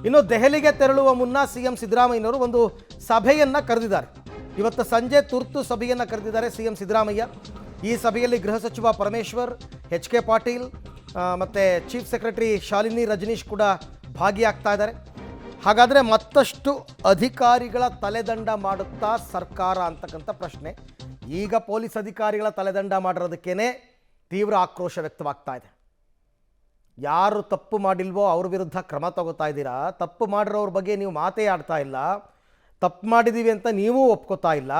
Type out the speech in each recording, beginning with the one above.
ಇನ್ನು ದೆಹಲಿಗೆ ತೆರಳುವ ಮುನ್ನ ಸಿಎಂ ಸಿದ್ದರಾಮಯ್ಯನವರು ಒಂದು ಸಭೆಯನ್ನು ಕರೆದಿದ್ದಾರೆ. ಇವತ್ತು ಸಂಜೆ ತುರ್ತು ಸಭೆಯನ್ನು ಕರೆದಿದ್ದಾರೆ ಸಿಎಂ ಸಿದ್ದರಾಮಯ್ಯ. ಈ ಸಭೆಯಲ್ಲಿ ಗೃಹ ಸಚಿವ ಪರಮೇಶ್ವರ್, ಎಚ್.ಕೆ. ಪಾಟೀಲ್ ಮತ್ತು ಚೀಫ್ ಸೆಕ್ರೆಟರಿ ಶಾಲಿನಿ ರಜನೀಶ್ ಕೂಡ ಭಾಗಿಯಾಗ್ತಾ ಇದ್ದಾರೆ. ಹಾಗಾದರೆ ಮತ್ತಷ್ಟು ಅಧಿಕಾರಿಗಳ ತಲೆದಂಡ ಮಾಡುತ್ತಾ ಸರ್ಕಾರ ಅಂತಕ್ಕಂಥ ಪ್ರಶ್ನೆ. ಈಗ ಪೊಲೀಸ್ ಅಧಿಕಾರಿಗಳ ತಲೆದಂಡ ಮಾಡಿರೋದಕ್ಕೇ ತೀವ್ರ ಆಕ್ರೋಶ ವ್ಯಕ್ತವಾಗ್ತಾ ಇದೆ. ಯಾರು ತಪ್ಪು ಮಾಡಿಲ್ವೋ ಅವ್ರ ವಿರುದ್ಧ ಕ್ರಮ ತಗೋತಾ ಇದ್ದೀರಾ, ತಪ್ಪು ಮಾಡಿರೋರ ಬಗ್ಗೆ ನೀವು ಮಾತೇ ಆಡ್ತಾ ಇಲ್ಲ, ತಪ್ಪು ಮಾಡಿದ್ದೀವಿ ಅಂತ ನೀವೂ ಒಪ್ಕೋತಾ ಇಲ್ಲ.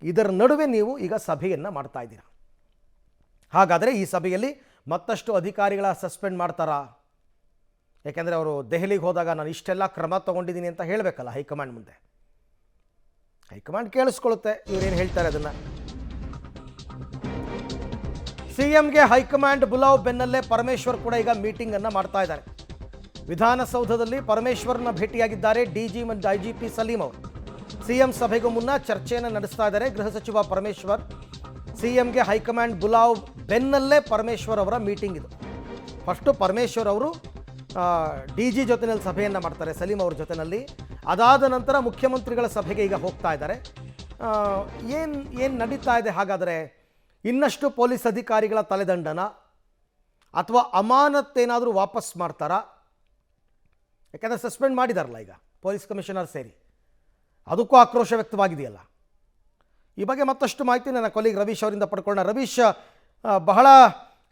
ಇದರ ನಡುವೆ ನೀವು ಈಗ ಸಭೆಯನ್ನು ಮಾಡ್ತಾ ಇದ್ದೀರಾ. ಹಾಗಾದರೆ ಈ ಸಭೆಯಲ್ಲಿ ಮತ್ತಷ್ಟು ಅಧಿಕಾರಿಗಳ ಸಸ್ಪೆಂಡ್ ಮಾಡ್ತಾರಾ? ಯಾಕೆಂದರೆ ಅವರು ದೆಹಲಿಗೆ ಹೋದಾಗ ನಾನು ಇಷ್ಟೆಲ್ಲ ಕ್ರಮ ತೊಗೊಂಡಿದ್ದೀನಿ ಅಂತ ಹೇಳಬೇಕಲ್ಲ ಹೈಕಮಾಂಡ್ ಮುಂದೆ. ಹೈಕಮಾಂಡ್ ಕೇಳಿಸ್ಕೊಳ್ಳುತ್ತೆ ಇವರೇನು ಹೇಳ್ತಾರೆ ಅದನ್ನು. ಸಿಎಂಗೆ ಹೈಕಮಾಂಡ್ ಬುಲಾವ್ ಬೆನ್ನಲ್ಲೇ ಪರಮೇಶ್ವರ್ ಕೂಡ ಈಗ ಮೀಟಿಂಗನ್ನು ಮಾಡ್ತಾ ಇದ್ದಾರೆ. ವಿಧಾನಸೌಧದಲ್ಲಿ ಪರಮೇಶ್ವರ್ನ ಭೇಟಿಯಾಗಿದ್ದಾರೆ ಡಿಜಿ ಮತ್ತು ಐಜಿಪಿ ಸಲೀಂ ಅವರು. ಸಿಎಂ ಸಭೆಗೂ ಮುನ್ನ ಚರ್ಚೆಯನ್ನು ನಡೆಸ್ತಾ ಇದ್ದಾರೆ ಗೃಹ ಸಚಿವ ಪರಮೇಶ್ವರ್. ಸಿಎಂಗೆ ಹೈಕಮಾಂಡ್ ಬುಲಾವ್ ಬೆನ್ನಲ್ಲೇ ಪರಮೇಶ್ವರ್ ಅವರ ಮೀಟಿಂಗ್ ಇದು. ಫಸ್ಟು ಪರಮೇಶ್ವರ್ ಅವರು ಡಿಜಿ ಜೊತೆಯಲ್ಲಿ ಸಭೆಯನ್ನು ಮಾಡ್ತಾರೆ ಸಲೀಂ ಅವ್ರ ಜೊತೆಯಲ್ಲಿ. ಅದಾದ ನಂತರ ಮುಖ್ಯಮಂತ್ರಿಗಳ ಸಭೆಗೆ ಈಗ ಹೋಗ್ತಾ ಇದ್ದಾರೆ. ಏನು ನಡೀತಾ ಇದೆ ಹಾಗಾದರೆ? ಇನ್ನಷ್ಟು ಪೊಲೀಸ್ ಅಧಿಕಾರಿಗಳ ತಲೆದಂಡನ ಅಥವಾ ಅಮಾನತ್ತೇನಾದರೂ ವಾಪಸ್ ಮಾಡ್ತಾರಾ? ಯಾಕೆಂದರೆ ಸಸ್ಪೆಂಡ್ ಮಾಡಿದಾರಲ್ಲ ಈಗ ಪೊಲೀಸ್ ಕಮಿಷನರ್ ಸೇರಿ, ಅದಕ್ಕೂ ಆಕ್ರೋಶ ವ್ಯಕ್ತವಾಗಿದೆಯಲ್ಲ. ಈ ಬಗ್ಗೆ ಮತ್ತಷ್ಟು ಮಾಹಿತಿ ನನ್ನ ಕೊಲೀಗ್ ರವೀಶ್ ಅವರಿಂದ ಪಡ್ಕೊಳ್ಳೋಣ. ರವೀಶ್, ಬಹಳ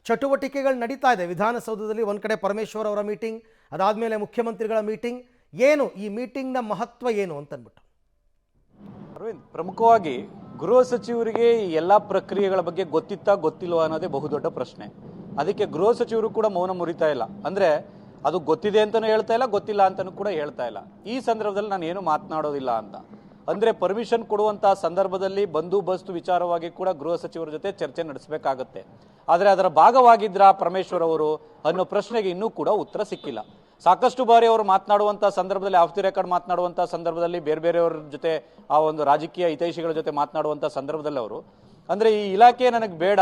ಚಟುವಟಿಕೆಗಳು ನಡೀತಾ ಇದೆ ವಿಧಾನಸೌಧದಲ್ಲಿ. ಒಂದು ಕಡೆ ಪರಮೇಶ್ವರ್ ಅವರ ಮೀಟಿಂಗ್, ಅದಾದಮೇಲೆ ಮುಖ್ಯಮಂತ್ರಿಗಳ ಮೀಟಿಂಗ್. ಏನು ಈ ಮೀಟಿಂಗ್ನ ಮಹತ್ವ ಏನು ಅಂತಂದ್ಬಿಟ್ಟು? ಅರವಿಂದ್, ಪ್ರಮುಖವಾಗಿ ಗೃಹ ಸಚಿವರಿಗೆ ಈ ಎಲ್ಲ ಪ್ರಕ್ರಿಯೆಗಳ ಬಗ್ಗೆ ಗೊತ್ತಿತ್ತಾ ಗೊತ್ತಿಲ್ವಾ ಅನ್ನೋದೇ ಬಹುದೊಡ್ಡ ಪ್ರಶ್ನೆ. ಅದಕ್ಕೆ ಗೃಹ ಸಚಿವರು ಕೂಡ ಮೌನ ಮುರಿತಾ ಇಲ್ಲ. ಅಂದರೆ ಅದು ಗೊತ್ತಿದೆ ಅಂತಲೂ ಹೇಳ್ತಾ ಇಲ್ಲ, ಗೊತ್ತಿಲ್ಲ ಅಂತಲೂ ಕೂಡ ಹೇಳ್ತಾ ಇಲ್ಲ. ಈ ಸಂದರ್ಭದಲ್ಲಿ ನಾನು ಏನು ಮಾತನಾಡೋದಿಲ್ಲ ಅಂತ. ಅಂದರೆ ಪರ್ಮಿಷನ್ ಕೊಡುವಂತಹ ಸಂದರ್ಭದಲ್ಲಿ ಬಂದೋಬಸ್ತ್ ವಿಚಾರವಾಗಿ ಕೂಡ ಗೃಹ ಸಚಿವರ ಜೊತೆ ಚರ್ಚೆ ನಡೆಸಬೇಕಾಗತ್ತೆ. ಆದರೆ ಅದರ ಭಾಗವಾಗಿದ್ರ ಪರಮೇಶ್ವರ್ ಅವರು ಅನ್ನೋ ಪ್ರಶ್ನೆಗೆ ಇನ್ನೂ ಕೂಡ ಉತ್ತರ ಸಿಕ್ಕಿಲ್ಲ. ಸಾಕಷ್ಟು ಬಾರಿ ಅವರು ಮಾತನಾಡುವಂಥ ಸಂದರ್ಭದಲ್ಲಿ, ಆಫ್ ದಿ ರೆಕಾರ್ಡ್ ಮಾತನಾಡುವಂಥ ಸಂದರ್ಭದಲ್ಲಿ, ಬೇರೆ ಬೇರೆಯವ್ರ ಜೊತೆ ಆ ಒಂದು ರಾಜಕೀಯ ಹಿತೈಷಿಗಳ ಜೊತೆ ಮಾತನಾಡುವಂಥ ಸಂದರ್ಭದಲ್ಲಿ ಅವರು ಅಂದರೆ ಈ ಇಲಾಖೆ ನನಗೆ ಬೇಡ,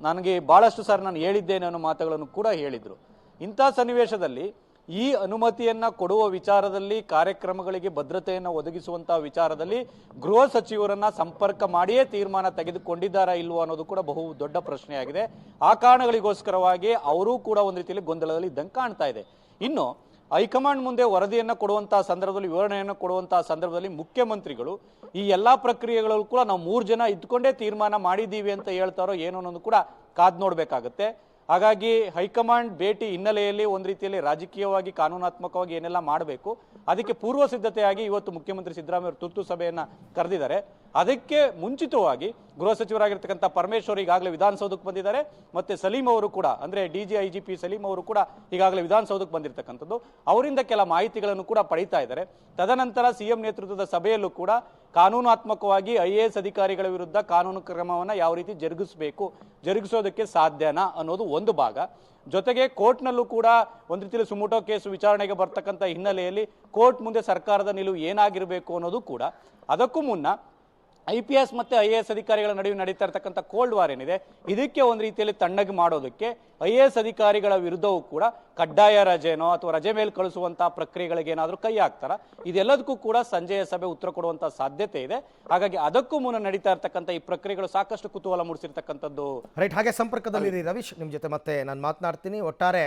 ನನಗೆ ಭಾಳಷ್ಟು ಸಾರಿ ನಾನು ಹೇಳಿದ್ದೇನೆ ಅನ್ನೋ ಮಾತುಗಳನ್ನು ಕೂಡ ಹೇಳಿದರು. ಇಂಥ ಸನ್ನಿವೇಶದಲ್ಲಿ ಈ ಅನುಮತಿಯನ್ನು ಕೊಡುವ ವಿಚಾರದಲ್ಲಿ, ಕಾರ್ಯಕ್ರಮಗಳಿಗೆ ಭದ್ರತೆಯನ್ನು ಒದಗಿಸುವಂಥ ವಿಚಾರದಲ್ಲಿ ಗೃಹ ಸಚಿವರನ್ನು ಸಂಪರ್ಕ ಮಾಡಿಯೇ ತೀರ್ಮಾನ ತೆಗೆದುಕೊಂಡಿದ್ದಾರಾ ಇಲ್ವೋ ಅನ್ನೋದು ಕೂಡ ಬಹು ದೊಡ್ಡ ಪ್ರಶ್ನೆಯಾಗಿದೆ. ಆ ಕಾರಣಗಳಿಗೋಸ್ಕರವಾಗಿ ಅವರೂ ಕೂಡ ಒಂದು ರೀತಿಯಲ್ಲಿ ಗೊಂದಲದಲ್ಲಿ ಇದ್ದಂಗೆ ಕಾಣ್ತಾ ಇದೆ. ಇನ್ನು ಹೈಕಮಾಂಡ್ ಮುಂದೆ ವರದಿಯನ್ನು ಕೊಡುವಂತಹ ಸಂದರ್ಭದಲ್ಲಿ, ವಿವರಣೆಯನ್ನು ಕೊಡುವಂತಹ ಸಂದರ್ಭದಲ್ಲಿ ಮುಖ್ಯಮಂತ್ರಿಗಳು ಈ ಎಲ್ಲ ಪ್ರಕ್ರಿಯೆಗಳಲ್ಲೂ ಕೂಡ ನಾವು 3 ಜನ ಇದ್ಕೊಂಡೇ ತೀರ್ಮಾನ ಮಾಡಿದ್ದೀವಿ ಅಂತ ಹೇಳ್ತಾರೋ ಏನೋ ಅನ್ನೋದು ಕೂಡ ಕಾದ್ ನೋಡಬೇಕಾಗತ್ತೆ. ಹಾಗಾಗಿ ಹೈಕಮಾಂಡ್ ಭೇಟಿ ಹಿನ್ನೆಲೆಯಲ್ಲಿ ಒಂದು ರೀತಿಯಲ್ಲಿ ರಾಜಕೀಯವಾಗಿ, ಕಾನೂನಾತ್ಮಕವಾಗಿ ಏನೆಲ್ಲ ಮಾಡಬೇಕು ಅದಕ್ಕೆ ಪೂರ್ವ ಸಿದ್ಧತೆಯಾಗಿ ಇವತ್ತು ಮುಖ್ಯಮಂತ್ರಿ ಸಿದ್ದರಾಮಯ್ಯ ಅವರು ತುರ್ತು ಸಭೆಯನ್ನು ಕರೆದಿದ್ದಾರೆ. ಅದಕ್ಕೆ ಮುಂಚಿತವಾಗಿ ಗೃಹ ಸಚಿವರಾಗಿರ್ತಕ್ಕಂಥ ಪರಮೇಶ್ವರ್ ಈಗಾಗಲೇ ವಿಧಾನಸೌಧಕ್ಕೆ ಬಂದಿದ್ದಾರೆ. ಮತ್ತೆ ಸಲೀಂ ಅವರು ಕೂಡ, ಅಂದರೆ ಡಿಜಿ ಐಜಿಪಿ ಸಲೀಂ ಅವರು ಕೂಡ ಈಗಾಗಲೇ ವಿಧಾನಸೌಧಕ್ಕೆ ಬಂದಿರತಕ್ಕಂಥದ್ದು. ಅವರಿಂದ ಕೆಲ ಮಾಹಿತಿಗಳನ್ನು ಕೂಡ ಪಡೀತಾ ಇದ್ದಾರೆ. ತದನಂತರ ಸಿಎಂ ನೇತೃತ್ವದ ಸಭೆಯಲ್ಲೂ ಕೂಡ ಕಾನೂನಾತ್ಮಕವಾಗಿ IAS ಅಧಿಕಾರಿಗಳ ವಿರುದ್ಧ ಕಾನೂನು ಕ್ರಮವನ್ನು ಯಾವ ರೀತಿ ಜರುಗಿಸೋದಕ್ಕೆ ಸಾಧ್ಯನಾ ಅನ್ನೋದು ಒಂದು ಭಾಗ. ಜೊತೆಗೆ ಕೋರ್ಟ್ನಲ್ಲೂ ಕೂಡ ಒಂದು ರೀತಿಯಲ್ಲಿ ಸುಮೋಟೋ ಕೇಸು ವಿಚಾರಣೆಗೆ ಬರ್ತಕ್ಕಂಥ ಹಿನ್ನೆಲೆಯಲ್ಲಿ ಕೋರ್ಟ್ ಮುಂದೆ ಸರ್ಕಾರದ ನಿಲುವು ಏನಾಗಿರಬೇಕು ಅನ್ನೋದು ಕೂಡ. ಅದಕ್ಕೂ ಮುನ್ನ IPS ಮತ್ತು IAS ಅಧಿಕಾರಿಗಳ ನಡುವೆ ನಡೀತಾ ಇರತಕ್ಕಂಥ ಕೋಲ್ಡ್ ವಾರ್ ಏನಿದೆ, ಇದಕ್ಕೆ ಒಂದು ರೀತಿಯಲ್ಲಿ ತಣ್ಣಗೆ ಮಾಡೋದಕ್ಕೆ IAS ಅಧಿಕಾರಿಗಳ ವಿರುದ್ಧವೂ ಕೂಡ ಕಡ್ಡಾಯ ರಜೆನೋ ಅಥವಾ ರಜೆ ಮೇಲೆ ಕಳಿಸುವಂತಹ ಪ್ರಕ್ರಿಯೆಗಳಿಗೆ ಏನಾದರೂ ಕೈ ಹಾಕ್ತಾರ, ಇದೆಲ್ಲದಕ್ಕೂ ಕೂಡ ಸಂಜೆಯ ಸಭೆ ಉತ್ತರ ಕೊಡುವಂತಹ ಸಾಧ್ಯತೆ ಇದೆ. ಹಾಗಾಗಿ ಅದಕ್ಕೂ ಮುನ್ನ ನಡೀತಾ ಇರತಕ್ಕಂಥ ಈ ಪ್ರಕ್ರಿಯೆಗಳು ಸಾಕಷ್ಟು ಕುತೂಹಲ ಮೂಡಿಸಿರ್ತಕ್ಕಂಥದ್ದು. ರೈಟ್, ಹಾಗೆ ಸಂಪರ್ಕದಲ್ಲಿ ರವೀಶ್, ನಿಮ್ಮ ಜೊತೆ ಮತ್ತೆ ನಾನು ಮಾತನಾಡ್ತೀನಿ. ಒಟ್ಟಾರೆ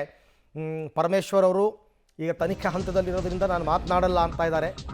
ಪರಮೇಶ್ವರ್ ಅವರು ಈಗ ತನಿಖಾ ಹಂತದಲ್ಲಿರೋದ್ರಿಂದ ನಾನು ಮಾತನಾಡಲ್ಲ ಅಂತ ಇದ್ದಾರೆ.